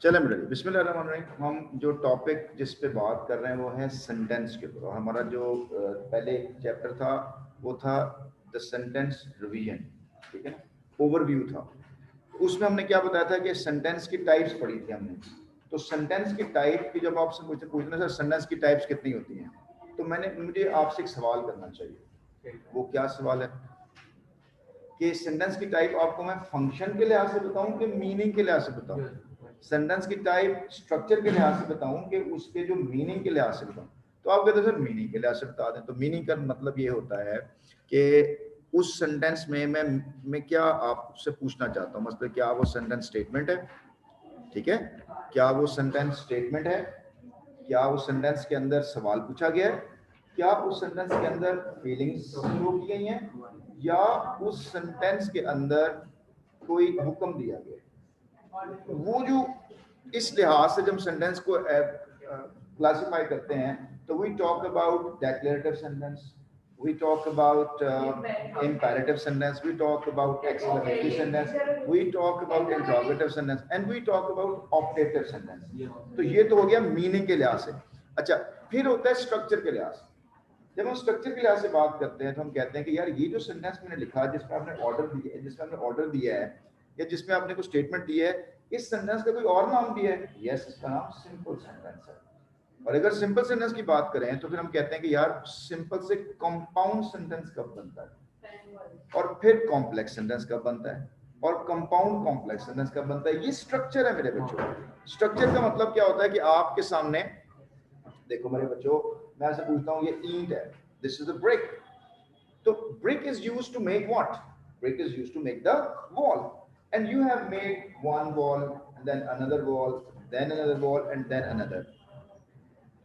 चलें बेटा, बिस्मिल्लाहिर्रहमानिर्रहीम। हम जो टॉपिक जिस पे बात कर रहे हैं वो है सेंटेंस के ऊपर। हमारा जो पहले चैप्टर था वो था द सेंटेंस रिवीजन, ठीक है ना, ओवरव्यू था। उसमें हमने क्या बताया था कि सेंटेंस की टाइप्स पढ़ी थी हमने। तो सेंटेंस की टाइप की जब आपसे पूछना सर सेंटेंस की टाइप्स कितनी होती हैं, तो मुझे आपसे एक सवाल करना चाहिए। वो क्या सवाल है कि सेंटेंस की टाइप आपको मैं फंक्शन के लिहाज से बताऊं कि मीनिंग के लिहाज से बताऊं? सेंटेंस की टाइप स्ट्रक्चर के लिहाज से बताऊं कि उसके जो मीनिंग के लिहाज से बताऊं? तो आप कहते हैं सर मीनिंग के लिहाज से बता दें। तो मीनिंग का मतलब ये होता है कि उस सेंटेंस में मैं क्या आपसे पूछना चाहता हूं, मतलब क्या वो सेंटेंस स्टेटमेंट है, ठीक है, क्या वो सेंटेंस स्टेटमेंट है, क्या उस सेंटेंस के अंदर सवाल पूछा गया है, क्या उस सेंटेंस के अंदर फीलिंग्स शो की गई हैं, या उस सेंटेंस के अंदर कोई हुक्म दिया गया है। वो जो इस लिहाज से जब सेंटेंस को क्लासिफाई करते हैं तो we talk about declarative sentence, we talk about imperative sentence, we talk about exclamatory sentence, we talk about interrogative sentence, and we talk about optative sentence। तो ये तो हो गया मीनिंग के लिहाज से। अच्छा, फिर होता है स्ट्रक्चर के लिहाज से। जब हम स्ट्रक्चर के लिहाज से बात करते हैं तो हम कहते हैं कि यार ये जो सेंटेंस मैंने लिखा है, जिसमें आपने ऑर्डर दिया है, जिसमें आपने ऑर्डर दिया है या जिसमें आपने कोई स्टेटमेंट दी है, इस सेंटेंस का कोई और नाम दिया है? यस, इसका नाम सिंपल सेंटेंस है। और अगर सिंपल सेंटेंस की बात करें तो फिर हम कहते हैं कि यार सिंपल से कंपाउंड सेंटेंस कब बनता है, और फिर कॉम्प्लेक्स सेंटेंस कब बनता है, और कंपाउंड कॉम्प्लेक्स सेंटेंस कब बनता है। ये स्ट्रक्चर है मेरे बच्चों। स्ट्रक्चर का मतलब क्या होता है कि आपके सामने देखो मेरे बच्चों, मैं आपसे पूछता हूँ ये ईंट है, दिस इज अ ब्रिक। तो brick is used to make what? Brick is used to make the wall. And you have made one wall, and then another wall, then another wall, and then another.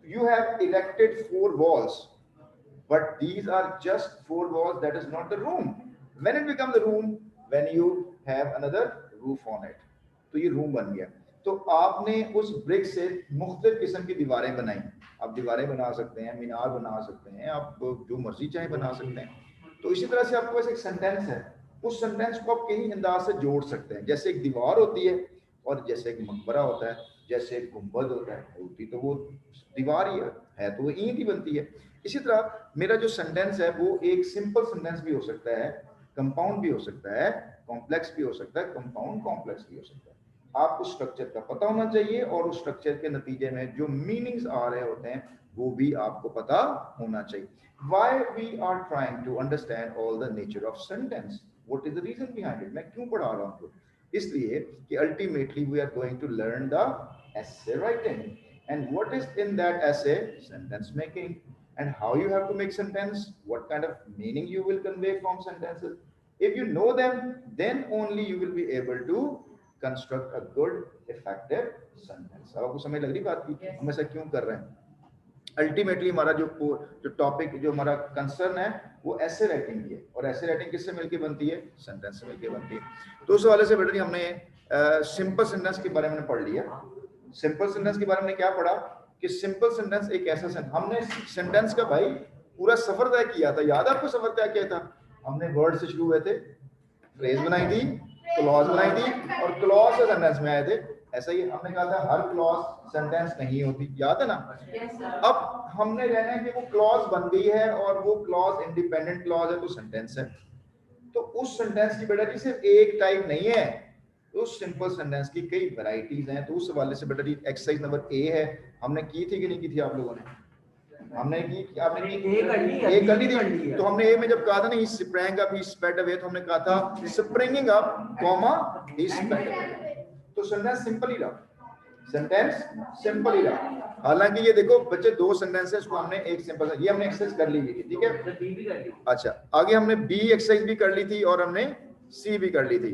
You have erected 4 walls, but these are just 4 walls. That is not the room. When it becomes the room, when you have another roof on it, तो ये room बन गया। तो आपने उस brick से मुख्तलिफ किस्म की दीवारें बनाई। आप दीवारें बना सकते हैं, मीनार बना सकते हैं, आप जो मर्जी चाहे बना सकते हैं। तो इसी तरह से आपके पास एक सेंटेंस है, उस सेंटेंस को आप कई अंदाज से जोड़ सकते हैं। जैसे एक दीवार होती है, और जैसे एक मकबरा होता है, जैसे एक गुंबद होता है, होती तो वो दीवार ही है तो वो ईंट ही बनती है। इसी तरह मेरा जो सेंटेंस है वो एक सिंपल सेंटेंस भी हो सकता है, कंपाउंड भी हो सकता है, कॉम्प्लेक्स भी हो सकता है, कंपाउंड कॉम्प्लेक्स भी हो सकता है। आपको स्ट्रक्चर का पता होना चाहिए, और उस स्ट्रक्चर के नतीजे में जो मीनिंग्स आ रहे होते हैं वो भी आपको पता होना चाहिए। Why we are trying to understand all the nature of sentence? What is the reason behind it? मैं क्यों पढ़ा रहा हूँ? इसलिए कि ultimately we are going to learn the essay writing, and what is in that essay? Sentence making, and how you have to make sentence, what kind of meaning you will convey from sentences. If you know them, then only you will be able to construct a good effective sentence। अब आपको समझ लग रही बात की हम ऐसा क्यों कर रहे हैं? अल्टीमेटली हमारा जो टॉपिक, जो हमारा कंसर्न है वो ऐसे राइटिंग की है, और ऐसे राइटिंग किससे मिलके बनती है? सेंटेंस से मिलके बनती है। तो उस हवाले से बेटा हमने सिंपल सेंटेंस के बारे में पढ़ लिया। सिंपल सेंटेंस के बारे में क्या पढ़ा कि सिंपल सेंटेंस एक ऐसा सेंटेंस, हमने सेंटेंस का भाई पूरा सफर तय किया था। याद आपको सफर तय किया था? हमने वर्ड से शुरू हुए थे, फ्रेज बनाई थी, क्लॉज बनाई थी, और क्लॉज से सेंटेंस में आए थे। ऐसा ही हमने कहा था हर क्लॉज सेंटेंस नहीं होती, याद है ना? अब हमने कहना है कि वो क्लॉज बन गई है और वो क्लॉज इंडिपेंडेंट क्लॉज है तो सेंटेंस है। तो उस सेंटेंस की बेटा जी सिर्फ एक टाइप नहीं है, उस सिंपल सेंटेंस की कई वैरायटीज हैं। तो उस हवाले से बेटा जी एक्सरसाइज नंबर ए है, हमने की थी कि नहीं की थी आप लोगों ने? हमने की, आपने की? ए कर ली थी। तो हमने ए में जब कहा था ना, ही स्प्रैंग अप, ही स्प्रेड अवे, तो हमने कहा था स्प्रिंगिंग अप, कॉमा, ही स्प्रेड अवे। तो सेंटेंस सिंपल ही रहा, सेंटेंस सिंपल ही रहा। हालांकि ये देखो बच्चे, 2 सेंटेंसेस को हमने एक सिंपल, ये हमने एक्सरसाइज कर ली थी, ठीक है। अच्छा, आगे हमने बी एक्सरसाइज भी कर ली थी और हमने सी भी कर ली थी।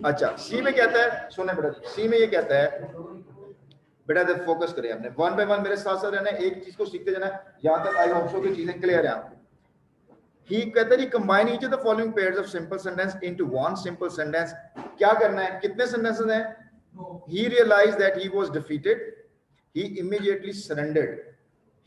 अच्छा, सी में कहता है, सुने बेटा, सी में ये कहता है बेटा, जब फोकस करें आपने, वन बाय वन मेरे साथ साथ रहना है, एक चीज को सीखते जाना है, यहां तक आई होप सो की चीजें क्लियर है आपको। ही कहता है combine each of the following pairs of simple sentence into one simple sentence. क्या करना है? कितने सेंटेंसेस हैं? He realized that he was defeated. He immediately surrendered.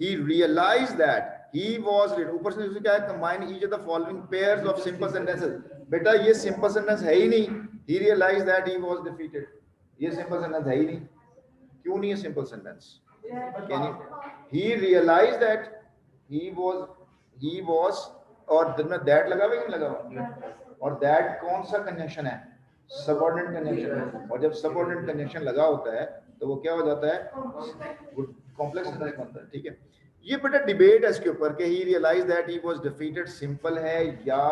He realized that he was, ऊपर से क्या है? Combine each of the following pairs of simple sentences। बेटा ये simple sentence है ही नहीं। He realized that he was defeated, ये simple sentence है ही नहीं। क्यों नहीं है simple sentence? Can you? He realize that he was और दिन में दैट लगा हुआ है कि नहीं लगा हुआ? और दैट कौन सा कंजंक्शन है? सबऑर्डिनेट कंजंक्शन है। और जब सबऑर्डिनेट कंजंक्शन लगा होता है तो वो क्या हो जाता है? कॉम्प्लेक्स सेंटेंस बनता है। ठीक है, ये बेटा डिबेट है इसके ऊपर कि he realize that he was defeated simple है या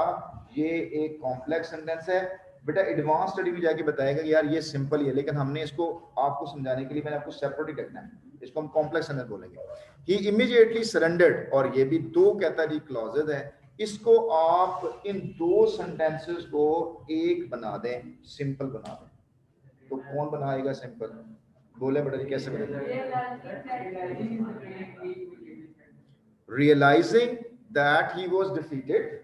ये एक कॉम्प्लेक्स सेंटेंस है। बेटा एडवांस स्टडी में जाके बताएगा कि यार ये सिंपल ही है, लेकिन हमने इसको आपको समझाने के लिए मैंने आपको सेपरेट ही रखना है, इसको हम कॉम्प्लेक्स सेंटेंस बोलेंगे। ही इमीडिएटली सरेंडर्ड, और ये भी दो कैटेगरी क्लॉजेज है, इसको आप इन दो सेंटेंसेस को एक बना दें, सिंपल बना दें। तो कौन बनाएगा सिंपल? बोले बेटा कैसे बनेगा? Realizing that he was defeated,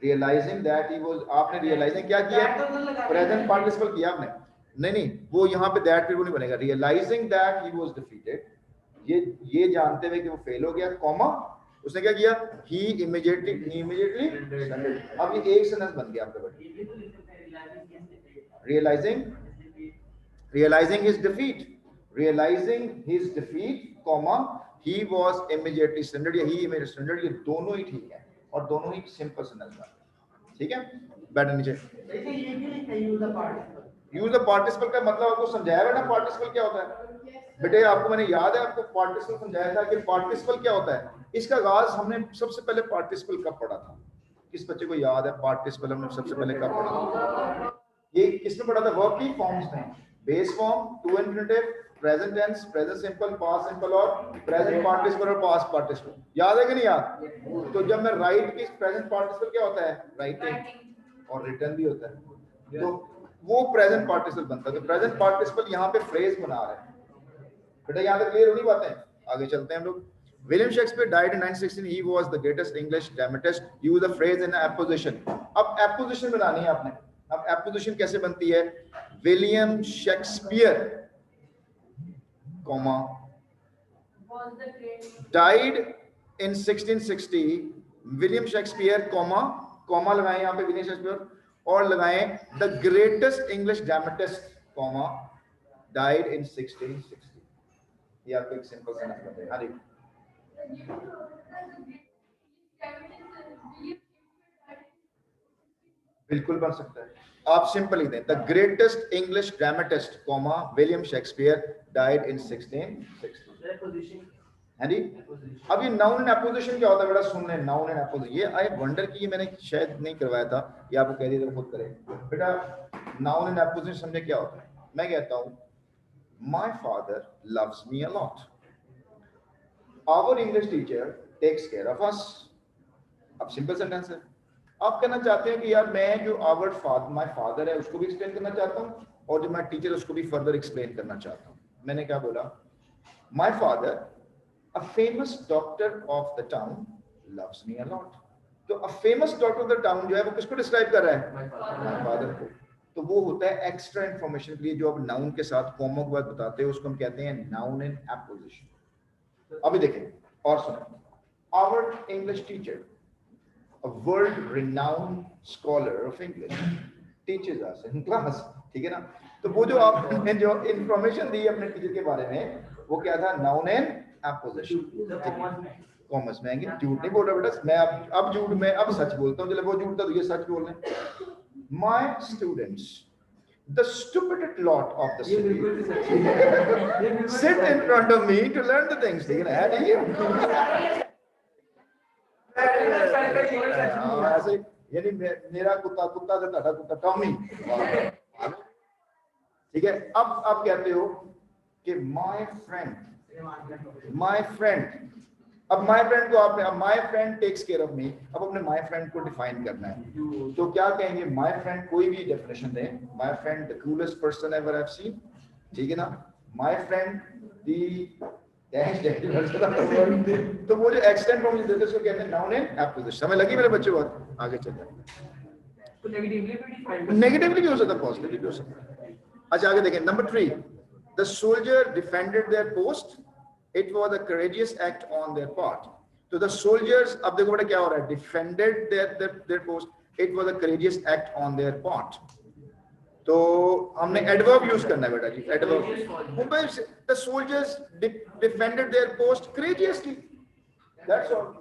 realizing that he was, आपने रियलाइजिंग क्या किया? प्रेजेंट पार्टिसिपल किया आपने। नहीं वो यहाँ पे दैट फिर वो नहीं बनेगा। Realizing that he was defeated, ये जानते हुए कि वो फेल हो गया, कॉमा उसने क्या किया? ही इमीडिएटली अब ये एक सेंटेंस बन गया आपका बेटा। Realizing his defeat, realizing his defeat comma he was immediately surrendered या ही इमीडिएटली सरेंडर्ड, ये दोनों ही ठीक है और दोनों ही सिंपल सेंटेंस बन गए। ठीक है, बैठ नीचे। यूज द पार्टिसिपल का मतलब आपको समझाया बेटा पार्टिसिपल क्या होता है। बेटे आपको मैंने याद है आपको पार्टिसिपल समझाया था कि पार्टिसिपल क्या होता है। इसका आगाज हमने सबसे पहले पार्टिसिपल कब पढ़ा था? किस बच्चे को याद है पार्टिसिपल हमने सबसे पहले कब पढ़ा था? ये किसमें पढ़ा था? वर्ब की फॉर्म्स में, base form, to infinitive, present tense, present simple, past simple और प्रेजेंट पार्टिसिपल और पास्ट पार्टिसिपल। याद है कि नहीं याद? तो जब मैं राइट की प्रेजेंट पार्टिसिपल क्या होता है? राइटिंग, और रिटर्न भी होता है, तो वो प्रेजेंट पार्टिसिपल बनता है। तो प्रेजेंट पार्टिसिपल यहाँ पे फ्रेज बना रहा है। बेटा यहाँ तक क्लियर होनी बातें? आगे चलते हैं हम लोग। William Shakespeare died in 1916. He was the greatest English dramatist. Use the phrase in apposition. अब apposition बनानी है आपने। अब apposition कैसे बनती है? William Shakespeare, comma, died in 1660. William Shakespeare, comma, comma लगाएं यहाँ पे William Shakespeare और लगाएं the greatest English dramatist, comma, died in 1660. ये आपको एक सिंपल सेंटेंस बन जाएगा। हाँ जी, बिल्कुल बन सकता है। आप सिंपल ही दें the greatest English dramatist, comma, William Shakespeare died in 1660। हाँ जी, अब ये नाउन एंड एपोजिशन क्या होता है बेटा? सुन लें, नाउन एंड एपोजिशन, ये आई वंडर की ये मैंने शायद नहीं करवाया था, ये आपको कह दिया तो खुद करें बेटा। नाउन एंड एपोजिशन समझे क्या होता है? मैं कहता हूं my father loves me a lot, our English teacher takes care of us. अब सिंपल सेंटेंस है। आप कहना चाहते हैं कि यार मैं जो आवर फादर, माय फादर है उसको भी एक्सप्लेन करना चाहता हूं और जो माय टीचर उसको भी फर्दर एक्सप्लेन करना चाहता हूं। मैंने क्या बोला? My father, a famous doctor of the town, loves me a lot. तो a famous doctor of the town जो है वो किसको डिस्क्राइब कर रहा है? माय फादर को। तो वो होता है एक्स्ट्रा इंफॉर्मेशन के लिए जो आप नाउन के साथ कॉमा के बाद बताते हो, उसको हम कहते हैं नाउन एंड एपोजिशन। अभी देखें और सुनो। Our English teacher, a world renowned scholar of English, teaches us in class, ठीक है ना? तो वो जो आपने जो इंफॉर्मेशन दी अपने टीचर के बारे में वो क्या था? Noun and apposition. कॉमर्स में आएंगे, झूठ नहीं बोल रहा बेटा मैं, अब झूठ में अब सच बोलता हूँ। चलो वो झूठ था तो ये सच बोल रहे हैं। My students, the stupidest lot of the city, sit in front of me to learn the things, ठीक है ना? है नहीं? ऐसे यानी मेरा कुत्ता कुत्ता से ਤੁਹਾਡਾ कुत्ता टॉमी, ठीक है। अब आप कहते हो कि माय फ्रेंड, अब माय फ्रेंड को आपने, अब my friend takes care of me, अब अपने माय फ्रेंड को डिफाइन करना है तो क्या कहेंगे? माय फ्रेंड कोई भी definition they, my friend the coolest person ever I have seen, ठीक है ना? माय फ्रेंड दी तो वो जो एक्सटेंड फॉर्म देते हैं उसको कहते हैं नाउन एंड एपोजिशन। समझ लगी मेरे बच्चे? बहुत आगे चल रहे हैं। तो नेगेटिवली भी हो सकता है, पॉजिटिवली भी हो सकता है। अच्छा आगे देखें, number 3, the soldier defended their post, it was a courageous act on their part. तो द सोल्जर्स, अब देखो बेटा क्या हो रहा है? Defended their post, it was a courageous act on their part. तो हमने एडवर्ब यूज करना है बेटा जी, adverb. The soldiers defended their post courageously, that's all,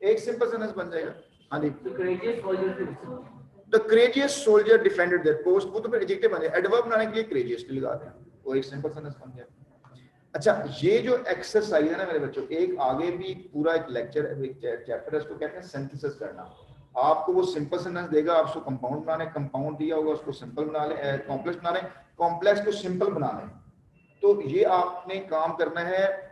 एक सिंपल सेंटेंस बन जाएगा। हाँ जी, the courageous soldier defended their post, वो तो फिर एडजेक्टिव बन जाएगा, एडवर्ब बनाने के लिए करेजियसली लगा दें, वो एक सिंपल सेंटेंस बन गया। अच्छा, ये जो एक्सरसाइज है ना मेरे बच्चों, एक आगे भी पूरा एक लेक्चर चैप्टर है, उसको कहते हैं सिंथेसिस करना। आपको वो सिंपल सेंटेंस देगा, आप उसको कंपाउंड बना लें, कंपाउंड दिया होगा उसको सिंपल बना लें, कॉम्प्लेक्स बना लें, कॉम्प्लेक्स को सिंपल बना लें। तो ये आपने काम करना है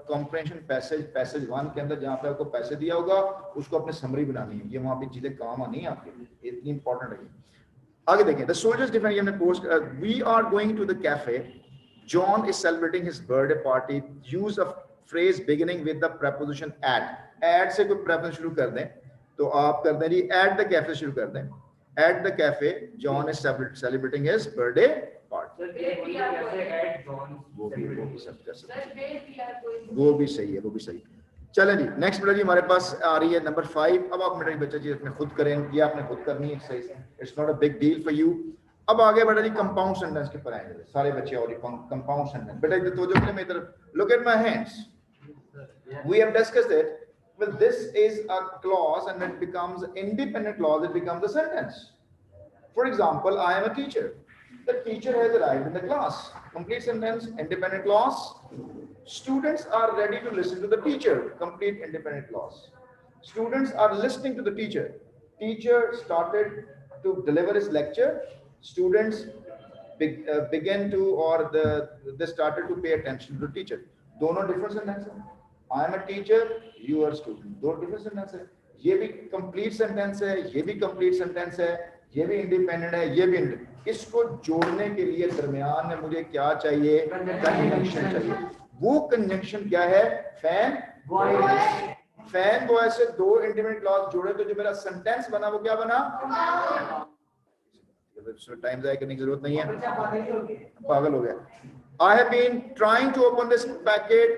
कॉम्प्रिहेंशन पैसेज 1 के अंदर, जहाँ पे आपको पैसे दिया होगा उसको अपने समरी बनानी है, ये वहाँ पे चीजें काम आनी है आपके लिए, इतनी इंपॉर्टेंट है। आगे देखें, the soldiers defend post, we are going to the cafe, John is celebrating his birthday party. Use a phrase beginning with the preposition at. At से कोई preposition शुरू कर दें, तो आप कर दें जी at the cafe शुरू कर दें। At the cafe, John is celebrating his birthday party. वो भी सब कर सकते हैं, वो भी सही है, वो भी सही। चलें जी, नेक्स्ट बेटा जी हमारे पास आ रही है नंबर 5। अब आप मेरा बच्चा जी अपने खुद करें, ये आपने खुद करनी है exercise, it's not a big deal for you. अब आगे बेटा जी कंपाउंड सेंटेंस के ऊपर आएंगे सारे बच्चे, और कंपाउंड सेंटेंस बेटा इधर तो जो मेरी तरफ, look at my hands, we have discussed it, well this is a clause and when it becomes independent clause it becomes a sentence. For example, I am a teacher, the teacher has arrived in the class, complete sentence, independent clause. Students are ready to listen to the teacher, complete independent clause. Students are listening to the teacher, teacher started to deliver his lecture, students began to, or they started to pay attention to the teacher. दोनों different sentence है, I am a teacher, you are a student, दोनों different sentence है। ये भी complete sentence है, ये भी complete sentence है, ये भी independent है, ये भी independent। इसको जोड़ने के लिए दरमियान में मुझे क्या चाहिए, conjunction चाहिए। वो conjunction क्या है, fan voice। fan voice से दो independent clause जोड़े तो जो मेरा sentence बना वो क्या बना, टाइम जाया करने की जरूरत नहीं है, पागल हो गया। I have been trying to open this packet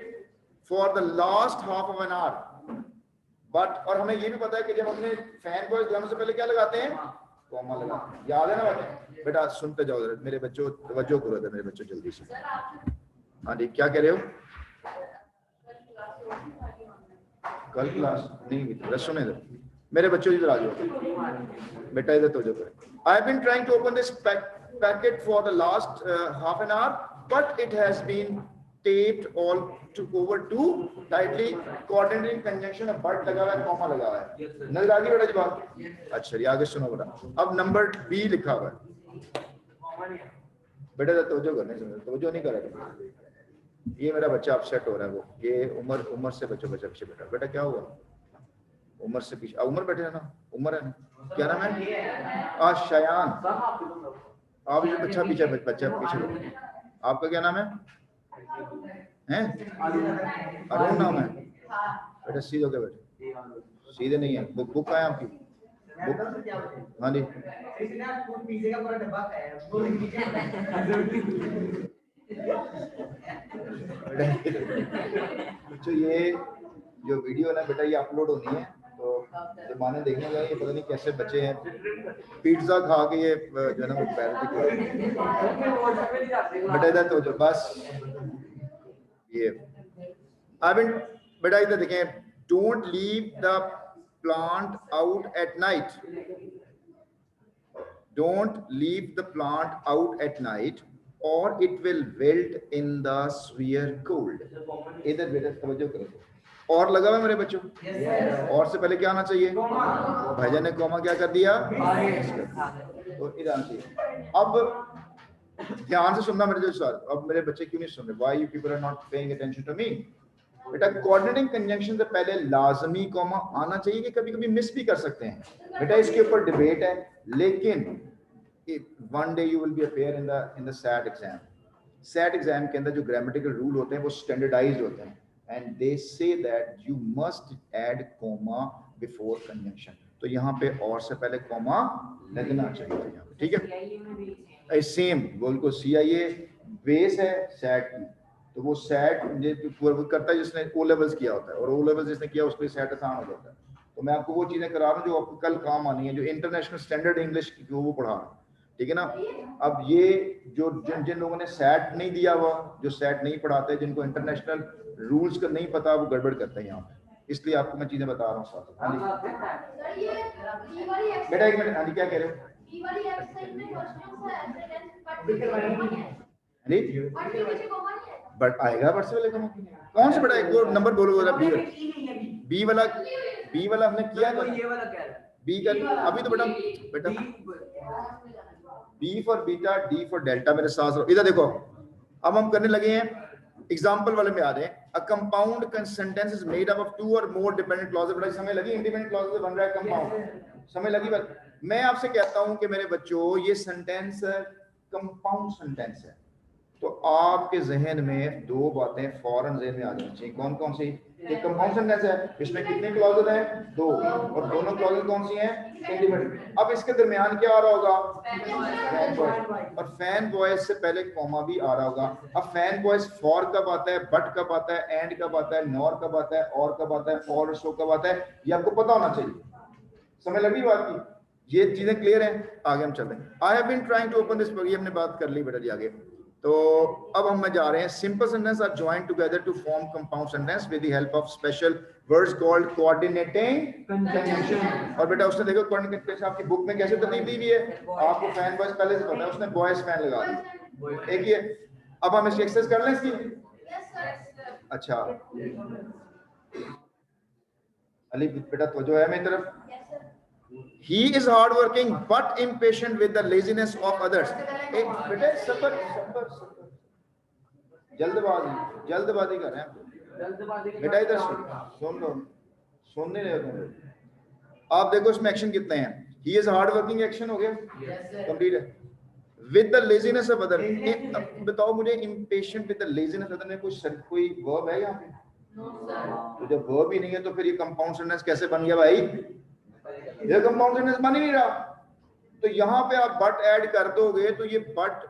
for the last half of an hour, but और हमें ये भी पता है कि जब हमने फैन वॉइस लगाने से पहले क्या लगाते हैं, कॉमा लगाते हैं, याद है ना बातें? बेटा सुनते जाओ जरा, मेरे बच्चों तवज्जो करो मेरे बच्चों जल्दी से। हाँ जी, क्या कह रहे हो? कल क्लास नहीं हुई, सुने इधर मेरे बच्चों, इधर आ जाओ बेटा, इधर तो जो I have been trying to open this packet for the last half an hour, but it has been taped all over too tightly. Coordinating conjunction of but लगा हुआ है, कॉमा लगा हुआ है, नजर आ गई बेटा जी बात? अच्छा, ये आगे सुनो बेटा, अब नंबर बी लिखा हुआ है बेटा, तवज्जो करने से तवज्जो नहीं कर रहा, ये मेरा बच्चा अपसेट हो रहा है, वो ये उम्र से बच्चों पीछे बेटा क्या हुआ, उम्र से पीछे, उम्र बैठे है ना, उम्र है ना, क्या नाम है, शयान, आप जो बच्चा पीछे, आपका क्या नाम है, अरुण नाम है बेटा, सीधे हो गए बेटे, सीधे नहीं है, बुक है आपकी बुक, हाँ जी तो ये जो वीडियो ना बेटा ये अपलोड होनी है, तो जमाने देखने गए, ये पता नहीं कैसे बच्चे हैं, पिज्जा खा के ये जो है ना वो पैर बेटा, इधर तो जो बस ये बेटा इधर देखें, don't leave the plant out at night, don't leave the plant out at night और it will wilt in the severe cold. इधर बेटा तवज्जो करो, और लगा हुआ मेरे बच्चों, और से पहले क्या आना चाहिए, भाईजान ने कॉमा क्या कर दिया, तो इधर आना चाहिए। अब ध्यान से सुनना मेरे जो सर, अब मेरे बच्चे क्यों नहीं सुन रहे, why you people are not paying attention to me. बेटा कोऑर्डिनेटिंग कंजंक्शन से पहले लाजमी कॉमा आना चाहिए, कि कभी कभी मिस भी कर सकते हैं बेटा, इसके ऊपर डिबेट है, लेकिन one day you will be appear in the SAT exam. SAT exam के अंदर जो grammatical rule होते हैं वो standardized होते हैं, and they say that you must add comma before conjunction. तो यहाँ पे और से पहले comma लगना चाहिए, ठीक है? सेम बिल्कुल CIA बेस है SAT की, तो वो SAT करता है जिसने O levels किया होता है, और O levels जिसने किया उसके SAT आसान हो जाता है। तो मैं आपको वो चीजें करा रहा हूँ जो आपको कल काम आनी है, जो इंटरनेशनल स्टैंडर्ड इंग्लिश की वो पढ़ा रहा हूँ। ठीक है ना। अब ये जो जिन जिन लोगों ने सेट नहीं दिया हुआ, जो सेट नहीं पढ़ाते, जिनको इंटरनेशनल रूल्स का नहीं पता, वो गड़बड़ करते हैं यहाँ पे, इसलिए आपको मैं चीजें बता रहा हूँ साथ। हाँ जी बेटा एक मिनट, हाँ जी क्या कह रहे हो? बट आएगा बट से वाले कौन से बेटा, एक वो नंबर बोलो वाला, बी वाला, बी वाला हमने किया था, ये वाला कह रहा है बी का अभी तो बेटा B for beta, D for delta, मेरे साथ इधर देखो। अब हम करने लगे हैं एग्जांपल वाले में आ रहे हैं। A compound sentence is made up of two or more dependent clauses. बड़ा समय लगी, इंडिपेंडेंट क्लॉजेस से बन रहा है कंपाउंड, समय लगी बात। मैं आपसे कहता हूं कि मेरे बच्चों ये सेंटेंस कंपाउंड सेंटेंस है, तो आपके जहन में दो बातें फौरन जहन में आ जानी चाहिए। कौन कौन सी? एक कंपाउंड सेंटेंस है, इसमें कितने क्लॉजेस हैं? दो, और दोनों क्लॉजेस कौन सी हैं? इंडिपेंडेंट। अब इसके दरमियान क्या आ रहा होगा? फैन वॉइस, और फैन वॉइस से पहले कॉमा भी आ रहा होगा। अब फैन वॉइस फॉर कब आता है, बट कब आता है, एंड कब आता है, नॉर कब आता है, और कब आता है, और सो कब आता है, ये आपको पता होना चाहिए। समझ लगी बात की? ये चीजें क्लियर हैं? आगे हम चलते हैं। I have been trying to open this, ये हमने बात कर ली बेटा जी आगे। तो अब हम जा रहे हैं, simple sentence are joined together to form compound sentence with the help of special words called coordinating conjunction. और बेटा उसने देखो कोऑर्डिनेटिंग आपकी बुक में कैसे तरतीब दी हुई है, आपको फैन बॉयज पहले से पता है, उसने बॉयज फैन लगा दी। एक ही है। अब हम इसकी एक्सरसाइज कर लें इसकी। अच्छा अली बेटा तो जो है मेरी तरफ, he is hard working but impatient with the laziness of others। एक बेटे सबर सबर सबर, जल्दबाजी कर रहे हैं बेटा, इधर सुन लो, सुन नहीं रहे तुम। आप देखो इसमें एक्शन कितने हैं। he is hard working action हो गया, कंप्लीट है। with the laziness of other, बताओ मुझे impatient with the laziness of other में कोई वर्ब है यहाँ पे? तो जब वर्ब ही नहीं है तो फिर ये कंपाउंड सेंटेंस कैसे बन गया भाई? ये कंपाउंड सेंटेंस बन ही नहीं रहा। तो यहाँ पे आप बट ऐड कर दोगे तो ये बट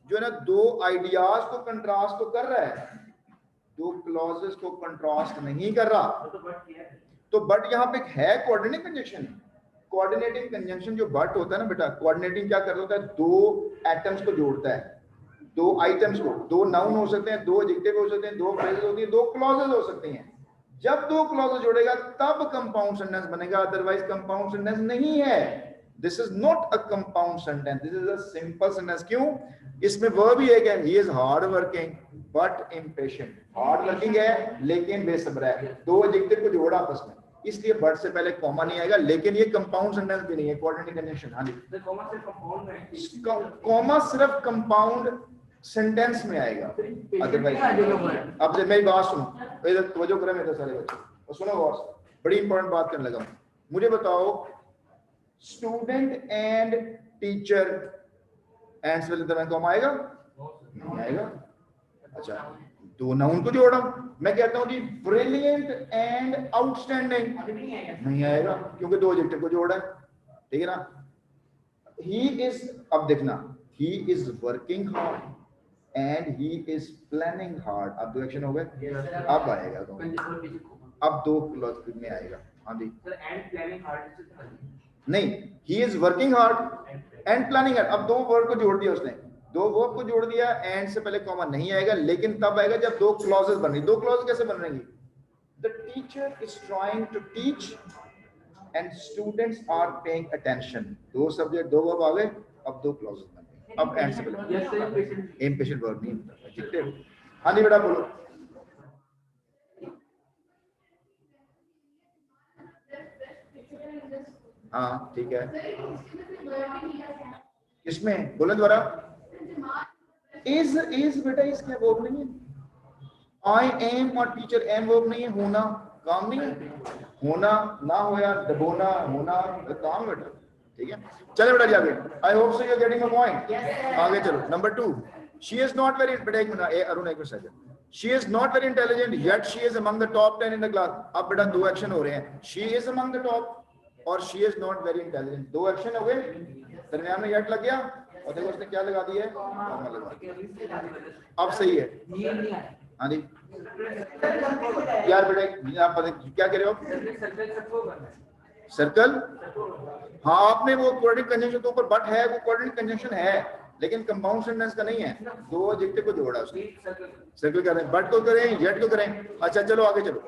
जो है ना, दो आइडियाज को कंट्रास्ट तो कर रहा है, दो क्लॉजेस को कंट्रास्ट नहीं कर रहा। तो बट यहाँ पे है कोऑर्डिनेटिंग कंजंक्शन। कोऑर्डिनेटिंग कंजंक्शन जो बट होता है ना बेटा, कोऑर्डिनेटिंग क्या करता है? दो एटम्स को जोड़ता है, दो आइटम्स को। दो नाउन हो सकते हैं, दो एडजेक्टिव हो सकते हैं, दो फ्रेजेस होती हैं, दो क्लॉजेस हो सकती हैं। जब दो क्लॉजेस जोड़ेगा तब कंपाउंड सेंटेंस बनेगा, अदरवाइज कंपाउंड सेंटेंस नहीं है। This is not a compound sentence, this is a simple sentence. क्यों? इसमें वर्ब ही एक है, he is hard working but impatient. Hard working है लेकिन बेसब्र है, दो एडजेक्टिव को जोड़ा आपस में, इसलिए बट से पहले कॉमा नहीं आएगा। लेकिन ये कंपाउंड सेंटेंस भी नहीं है, कोऑर्डिनेटिंग कंजंक्शन। हाँ जी, कॉमा सिर्फ कंपाउंड सेंटेंस में आएगा, अदरवाइज। अब जब मेरी बात सुनो, इधर तवज्जो करें मेरे सारे बच्चे और सुनो बॉस, बड़ी इंपॉर्टेंट बात करने लगा। मुझे बताओ स्टूडेंट एंड टीचर, एंड से पहले कौन आएगा? नहीं आएगा। अच्छा, दो नाउन को जोड़ा, मैं कहता हूं जी ब्रिलियंट एंड आउटस्टैंडिंग, नहीं आएगा क्योंकि दो एडजेक्टिव को जोड़ा है। ठीक है ना? ही इज, अब देखना, he is working hard and he is planning hard। अब दो एक्शन हो गए, अब आएगा तो अब दो क्लॉज में आएगा। हाँ जी सर, and planning hard नहीं, he is working hard and planning hard। अब दो वर्ड को जोड़ दिया उसने, दो वर्ब को जोड़ दिया, एंड से पहले कॉमा नहीं आएगा, लेकिन तब आएगा जब दो क्लॉजेस बन रही। दो क्लॉज कैसे बन रही? the teacher is trying to teach and students are paying attention। दो सब्जेक्ट दो वर्ब आ गए, अब दो क्लॉजेस बन गए। अब एंड से पहले इम्पेशेंट वर्ब नहीं एडजेक्टिव। हाँ जी बेटा बोलो। हाँ ठीक है, किसमें बोले दोबारा? इज बेटा, इस क्या वर्ब नहीं है? आई एम और टीचर एम वर्ब नहीं है, होना काम नहीं है, होना ना हो या डबोना होना काम बेटा। ठीक है, चलो बेटा जी आगे। I hope so you are getting a point. आगे चलो, number 2, she is not very, बेटा एक मिनट, अरुण एक minute, she is not very intelligent yet she is among the top 10 in the class. अब बेटा दो एक्शन हो रहे हैं, she is among the top और she is not very intelligent, दो एक्शन हो गए, दरमियान में येट लग गया और देखो उसने क्या लगा दिया है, कॉमा लगा दिया। अब सही है। हाँ जी यार बेटा, आप क्या कह रहे हो? सर्कल, हाँ आपने वो कोऑर्डिनेट कंजंक्शन तो ऊपर बट है, वो कोऑर्डिनेट कंजंक्शन है, लेकिन कंपाउंड सेंटेंस का नहीं है, दो एडजेक्टिव को जोड़ा उसने, सर्कल कर रहे हैं, बट को करें येट को करें। अच्छा चलो आगे चलो,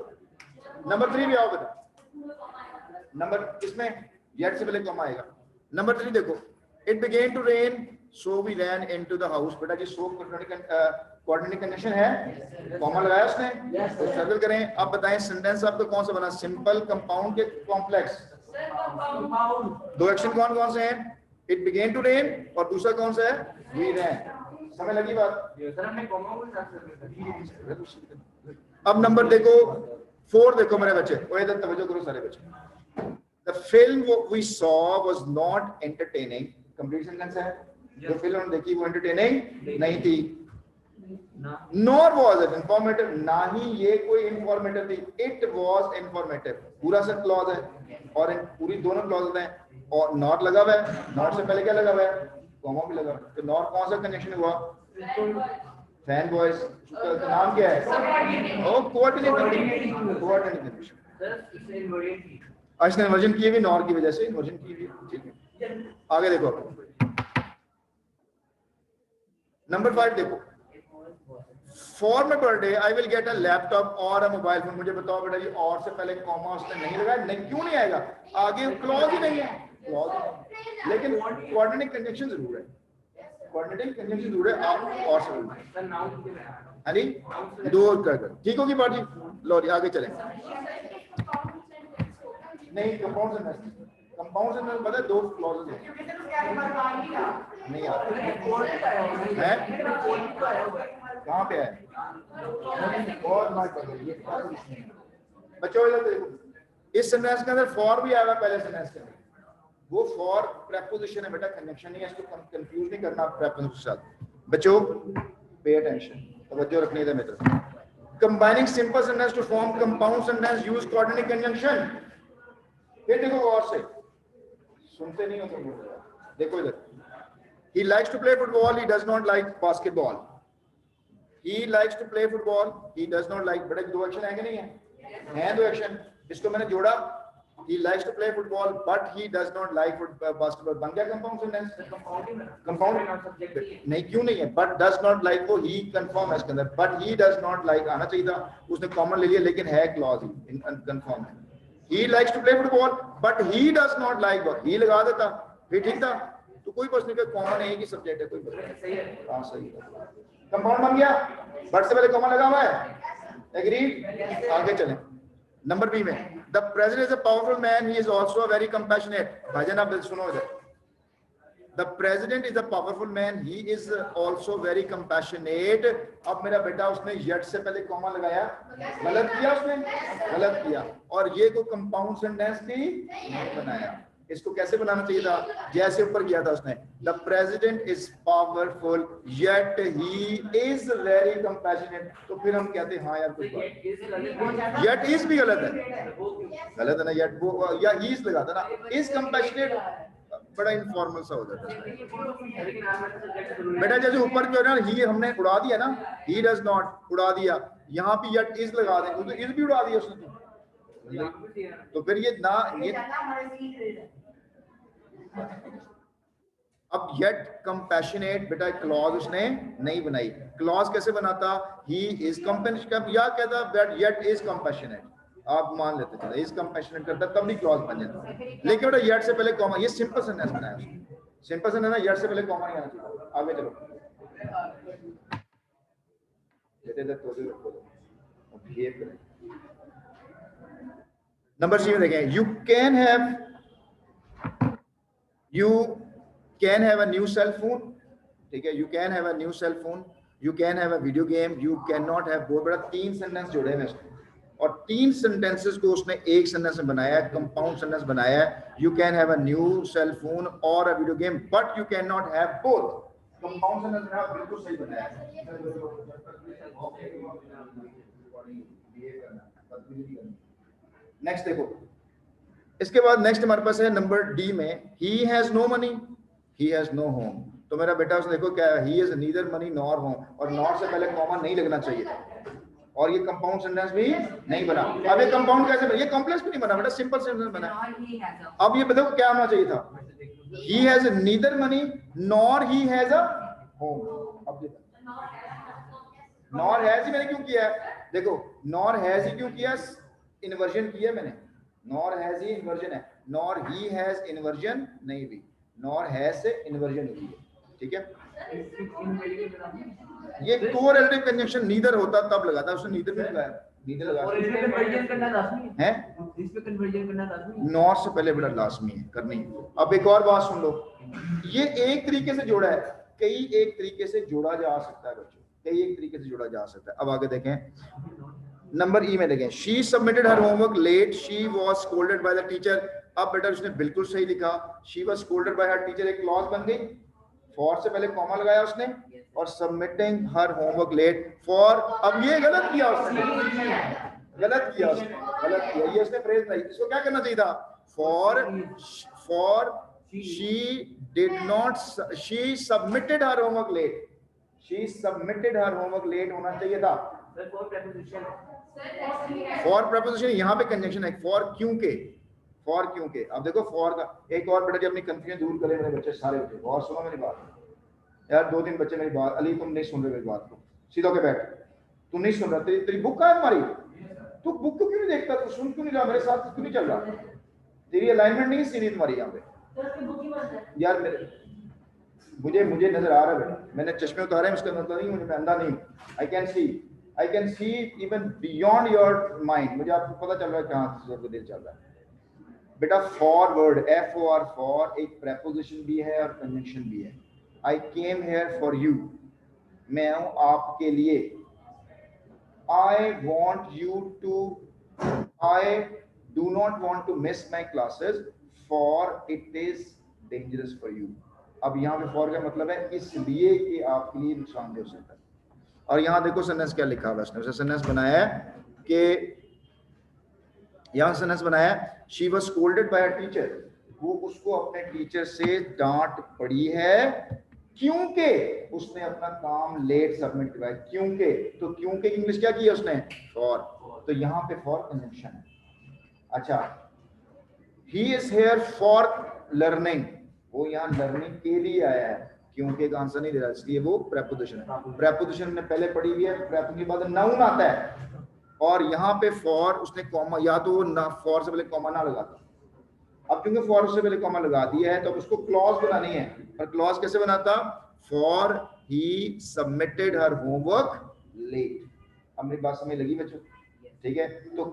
नंबर 3 भी आओ बेटा, नंबर इसमें येट से पहले कॉमा आएगा। नंबर 3 देखो, it began to rain so we ran into the house. बेटा जी सो कोऑर्डिनेट कंजंक्शन है, कॉमा लगाया उसने, तो सर्कल करें। अब बताएं सेंटेंस आपका कौन सा बना, सिंपल, कंपाउंड के कॉम्प्लेक्स? दो एक्शन कौन कौन से हैं? इट बिगेन टू रेन और दूसरा कौन सा है, वी रैन। समझ लगी बात? अब नंबर देखो 4 देखो मेरे बच्चे, और इधर तवज्जो करो सारे बच्चे। The film we saw was not entertaining. Complete sentence है, जो फिल्म हमने देखी वो entertaining नहीं थी। Nor was it informative, ना ही ये कोई informative थी। It was informative, पूरा सा clause है और पूरी दोनों clauses हैं, और not लगा हुआ है, not से पहले क्या लगा हुआ है, comma भी लगा हुआ है, तो not कौन सा connection हुआ, फैन बॉयज, नाम क्या है, ओ कोऑर्डिनेट कंडीशन। इसने इन्वर्जन की भी नॉर की वजह से इन्वर्जन की भी, ठीक है। आगे देखो नंबर 5 देखो, for my birthday I will get a laptop और अ मोबाइल फोन। मुझे बताओ बेटा जी, और से पहले कॉमा उसने नहीं लगाया, नहीं क्यों नहीं आएगा, आगे क्लॉज ही नहीं है, क्लॉज लेकिन कोऑर्डिनेट कंजंक्शन जरूर है, कोऑर्डिनेटिंग कंजंक्शन जरूर है, आप और से हाँ जी दो कर ठीक होगी बात जी। लो जी आगे चलें। नहीं कंपाउंड सेंटेंस पता है, दो क्लॉजेस नहीं आते हैं, कहाँ पे है और बच्चों देखो, इस सेंटेंस के अंदर फॉर भी आएगा पहले सेंटेंस के अंदर, वो फॉर प्रेपोजिशन है बेटा, कनेक्शन नहीं है, इसको कंफ्यूज नहीं करना प्रेपोजिशन के साथ। बच्चों पे अटेंशन, तवज्जो रखनी है मेरे तरफ। Combining simple sentence to form compound sentence use coordinate conjunction. फिर देखो गौर से, सुनते नहीं हो तुम, देखो इधर, he likes to play football, he does not like basketball, he likes to play football, he does not like, बड़े दो एक्शन है कि नहीं है, हैं दो एक्शन, इसको मैंने जोड़ा, he likes to play football but he does not like basketball, बन गया कंपाउंड सेंटेंस। कंपाउंड नहीं क्यों नहीं है, but does not like वो he कंफर्म है इसके अंदर, but he does not like आना चाहिए था, उसने कॉमन ले लिया, लेकिन है क्लॉज ही कंफर्म है। he likes to play football but he does not like, he लगा देता फिर ठीक था, तो कोई बस नहीं, कोई कॉमन है कि सब्जेक्ट है, कोई बस सही है, हां सही है, कंपाउंड बन गया, बट से पहले कॉमा लगा हुआ है, एग्रीड। आगे चलें नंबर बी में, the president is a powerful man, he is also very compassionate. भाईजान आप सुनो इधर, the president is a powerful man, he is also very compassionate. अब मेरा बेटा उसने येट से पहले कॉमा लगाया, गलत किया उसने, गलत किया, और ये को कंपाउंड सेंटेंस भी बनाया। इसको कैसे बनाना चाहिए था, जैसे ऊपर किया था उसने, the president is powerful yet he is very compassionate, तो फिर हम कहते हैं हाँ यार कुछ बात, येट इज भी गलत है ना, येट वो या ही इज लगाता ना, इज कंपैशनेट बड़ा इनफॉर्मल सा हो जाता है बेटा, जैसे ऊपर जो है ना ही हमने उड़ा दिया ना, ही डज नॉट उड़ा दिया, यहाँ पे येट इज लगा दें, तो इज भी उड़ा दिया उसने, तो फिर ये ना ये अब येट कंपैशनेट बेटा क्लॉज उसने नहीं बनाई, क्लॉज कैसे बनाता, ही इज कंपैशनेट या कहता दैट येट इज कंपैशनेट, आप मान लेते थे इज कंपैशनेट करता तब भी क्लॉज बन जाता, लेकिन बेटा येट से पहले कॉमा, ये सिंपल सेंटेंस बनाया उसने, सिंपल सेंटेंस ना, येट से पहले कॉमा नहीं आना चाहिए। आगे चलो नंबर सी में देखें, you can have a new cell phone, ठीक है, you can have a new cell phone, you can have a video game, you can not have, बहुत बड़ा 3 सेंटेंस जोड़े हैं उसने, और 3 सेंटेंसेस को उसने एक सेंटेंस में बनाया है, कंपाउंड सेंटेंस बनाया है। You can have a new cell phone और a video game but you can not have both, compound sentence है, बिल्कुल सही बनाया है। नेक्स्ट देखो, इसके बाद नेक्स्ट हमारे पास है नंबर डी में, he has no money, he has no home. तो मेरा बेटा उसने देखो क्या, he is neither money nor home, और नॉर से पहले कॉमा नहीं लगना चाहिए, और ये कंपाउंड सेंटेंस भी नहीं बना। अब ये कंपाउंड कैसे बना? ये कॉम्प्लेक्स भी नहीं बना बेटा, सिंपल सेंटेंस बना। अब ये बताओ क्या होना चाहिए था? He has neither money nor he has a home. अब nor has ही मैंने क्यों किया है? देखो nor has ही क्यों किया? इन्वर्जन किया मैंने। nor has ही इन्वर्जन है, nor he has इन्वर्जन नहीं हुई, nor has से इन्वर्जन हुई है, ठीक है। ये कोरिलेटिव कंजंक्शन नीदर होता तब लगाता, उसने नीदर भी लगाया, नीदर लगाया। और इसमें कन्वर्जन करना लाजमी है, इसमें कन्वर्जन करना लाजमी है, नॉट से पहले बड़ा लाजमी है करनी। अब एक और बात सुन लो, ये एक तरीके से जोड़ा है, कई एक तरीके से जोड़ा जा सकता है बच्चों, कई एक तरीके से जोड़ा जा सकता है। अब आगे देखें, नंबर ई में देखें, she submitted her homework late, she was scolded by the teacher. अब बेटा उसने बिल्कुल सही लिखा, she was scolded by her teacher, एक क्लॉज बन गई, फॉर से पहले कॉमा लगाया उसने, और submitting her homework late for. अब ये गलत किया उसने, गलत किया उसने, गलत किया, ये उसने फ्रेज नहीं, इसको क्या करना चाहिए था? For she did not, she submitted her homework late, she submitted her homework late होना चाहिए था। फॉर प्रपोजिशन यहाँ पे कंजंक्शन है, फॉर क्योंकि, फॉर क्योंकि। अब देखो फॉर का एक और बेटा जी अपनी कंफ्यूजन दूर करें मेरे बच्चे सारे बच्चे, और सुनो मेरी बात यार, 2-3 बच्चे मेरी बात, अली तुम नहीं सुन रहे मेरी बात को, सीधा होके बैठ, तू नहीं सुन रहा, तेरी बुक कहाँ है तुम्हारी? तू बुक को क्यों नहीं देखता? तू सुन क्यों नहीं रहा? मेरे साथ क्यों नहीं चल रहा? तेरी अलाइनमेंट नहीं सीधी तुम्हारी यहाँ पे यार। मुझे नजर आ रहा है बेटा, मैंने चश्मे उतारे हैं, इसका मतलब नहीं मुझे अंधा नहीं, I can see even beyond your mind, मुझे आपको पता चल रहा है कहाँ से दिल चल रहा है बेटा। Forward, F O R, for एक प्रेपोजिशन भी है और कंजंक्शन भी है। I came here for you, मैं हूं आपके लिए। I want you to, I do not want to miss my classes for it is dangerous for you. अब यहाँ पे फॉर का मतलब है इसलिए कि आपके लिए नुकसानदेह हो सकता है। और यहाँ देखो सेंटेंस क्या लिखा हुआ है, उसने सेंटेंस बनाया है कि यहाँ सेंटेंस बनाया है, she was scolded by a teacher, वो उसको अपने टीचर से डांट पड़ी है क्योंकि उसने अपना काम लेट सबमिट करवाया। क्योंकि, तो क्योंकि इंग्लिश क्या की है उसने? फॉर। तो यहाँ पे फॉर कंजंक्शन है। अच्छा, he is here for learning, वो यहाँ लर्निंग के लिए आया है, क्योंकि का आंसर नहीं दे रहा, इसलिए वो प्रेपोजिशन है। प्रेपोजिशन ने पहले पढ़ी हुई है, प्रेपोजिशन के बाद नाउन आता है, और यहाँ पे फॉर उसने कॉमा, या तो वो ना फॉर से पहले कॉमा ना लगाता, अब क्योंकि फॉर से पहले कॉमा लगा दिया है तो उसको क्लॉज बनानी है। पर क्लॉज कैसे बनाता? For he submitted her homework late. अब मेरी बात समझ लगी बच्चों? ठीक है, तो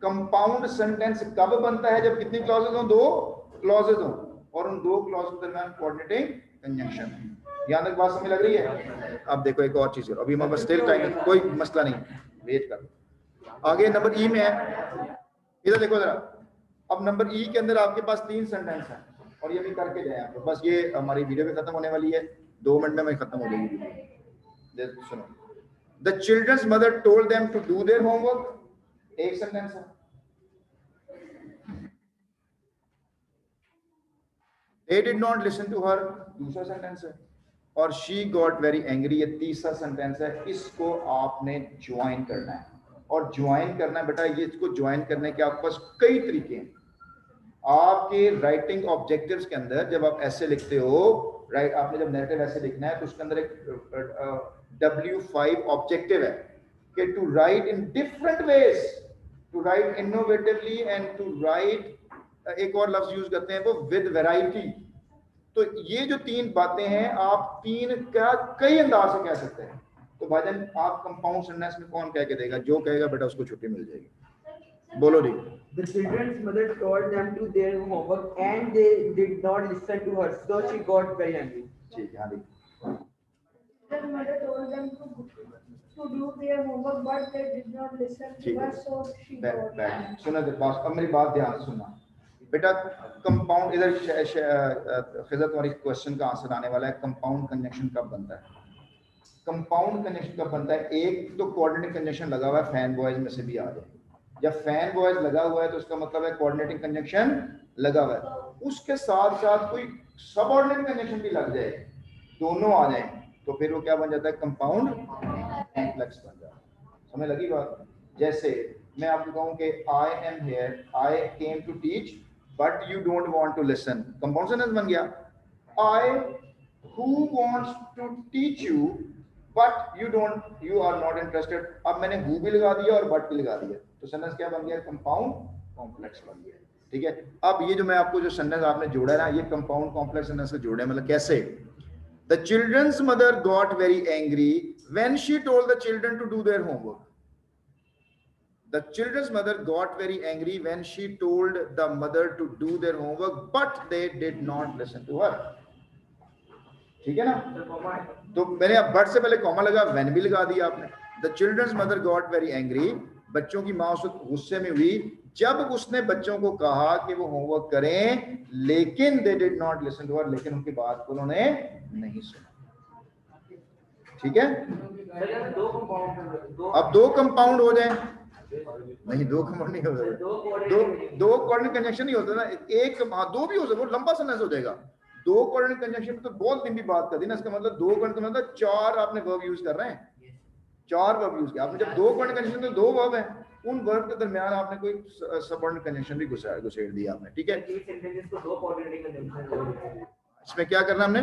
कंपाउंड सेंटेंस कब बनता है? जब कितनी क्लॉजेज हो? 2 क्लॉजेज हो, और उन 2 क्लॉज के दरमियान कोऑर्डिनेटिंग कंजंक्शन। यहां तक बात समझ लग रही है? अब देखो एक और चीज, अभी हमारे पास स्टिल टाइम, कोई मसला नहीं, वेट कर। आगे नंबर ई में है, इधर देखो जरा। अब नंबर ई के अंदर आपके पास 3 सेंटेंस हैं, और ये भी करके जाए आपको, बस ये हमारी वीडियो भी खत्म होने वाली है, 2 मिनट में मैं खत्म हो जाएगी। सुनो, the children's mother told them to do their homework, एक सेंटेंस है। They did not listen to her, दूसरा सेंटेंस है। और she got very angry, ये तीसरा सेंटेंस है। इसको आपने ज्वाइन करना है, और ज्वाइन करना है बेटा, ये इसको ज्वाइन करने के आपके पास कई तरीके हैं। आपके राइटिंग ऑब्जेक्टिव्स के अंदर जब आप ऐसे लिखते हो, राइट, आपने जब नैरेटिव ऐसे लिखना है तो उसके अंदर एक W5 ऑब्जेक्टिव है कि to write in different ways, to write innovatively and to write, एक और लफ्ज यूज करते हैं वो, विद वैरायटी। तो ये जो 3 बातें हैं, आप 3 का कई अंदाज से कह सकते हैं। तो भाईजान आप कंपाउंड सेंटेंस में कौन कह के देगा? जो कहेगा बेटा उसको छुट्टी मिल जाएगी। बोलो दी। The children's mother told them to their homework and they did not listen to her, so she got very angry. ठीक है, हाँ दी। The mother told them to do their homework, but they did not listen to her, so she got angry. सुना दे बात, अब मेरी बात ध्यान से सुनना बेटा। कंपाउंड, इधर खिज़र तुम्हारी क्वेश्चन का आंसर आने वाला है। कंपाउंड कंजंक्शन कब बनता है? कंपाउंड कंजंक्शन कब बनता है? एक तो कोऑर्डिनेटिंग कंजंक्शन लगा हुआ है, फैन बॉयज में से भी आ जाए। जब फैन बॉयज लगा हुआ है तो उसका मतलब है कोऑर्डिनेटिंग कंजंक्शन लगा हुआ है, उसके साथ साथ कोई सबऑर्डिनेट कंजंक्शन भी लग जाए, दोनों आ जाए, तो फिर वो क्या बन जाता है? कंपाउंड कॉम्प्लेक्स बन जाता है। हमें लगी बात? जैसे मैं आपको कहूँ कि I am here, I came to teach but you don't want to listen, compound sentence बन गया। I who wants to teach you but you are not interested, अब मैंने हु भी लगा दिया और बट भी लगा दिया, तो सेंटेंस क्या बन गया? कंपाउंड कॉम्प्लेक्स बन गया। ठीक है, अब ये जो मैं आपको जो सेंटेंस आपने जोड़ा है ना, ये कंपाउंड कॉम्प्लेक्स सेंटेंस से जोड़े, मतलब कैसे? The children's mother got very angry when she told the children to do their homework. The children's mother got very angry when she told the mother to do their homework, but they did not listen to her. ठीक है ना? तो मैंने अब but से पहले comma लगा, when भी लगा दिया आपने। The children's mother got very angry, बच्चों की माँ उस वक्त गुस्से में हुई जब उसने बच्चों को कहा कि वो होमवर्क करें, लेकिन they did not listen to her, लेकिन उनकी बात को उन्होंने नहीं सुना। ठीक है, अब दो कंपाउंड हो जाए, नहीं दो कंपाउंड नहीं हो सकते, दो कोऑर्डिनेट कंजंक्शन नहीं होता ना, एक दो भी हो सकता, वो लंबा सेंटेंस हो जाएगा। दो कोऑर्डिनेट कंजंक्शन तो बहुत लंबी बात कर दी ना, इसका मतलब दो कोऑर्डिनेट का मतलब चार आपने वर्ब यूज कर रहे हैं, चार वर्ब यूज किया आपने। जब दो कोऑर्डिनेट कंजंक्शन तो दो वर्ब है, उन वर्ब के दरमियान आपने कोई सबऑर्डिनेट कंजंक्शन भी घुसेड़ दिया आपने। ठीक है, इसमें क्या करना हमने?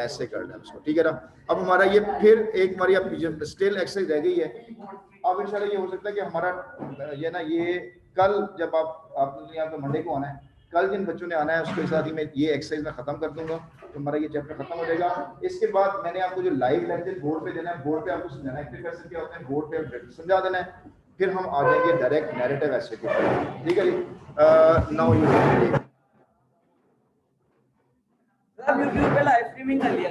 ऐसे करना है उसको। ठीक है ना, अब हमारा ये फिर एक हमारी अब स्टिल एक्सरसाइज रह गई है। अब इंशाल्लाह ये हो सकता है कि हमारा ये ना, ये कल जब आप यहाँ पे मंडे को आना है, कल जिन बच्चों ने आना है उसके साथ ही मैं ये एक्सरसाइज में खत्म कर दूंगा, तो हमारा ये चैप्टर खत्म हो जाएगा। इसके बाद मैंने आपको जो लाइव लेक्चर बोर्ड पे देना है, बोर्ड पे आपको समझाना है एक्टिव पैसिव क्या होते हैं, बोर्ड पे समझा देना है, फिर हम आ जाएंगे डायरेक्ट नैरेटिव ऐसे के। ठीक है जी, नाउ यू YouTube पे लाइव स्ट्रीमिंग कर लिया।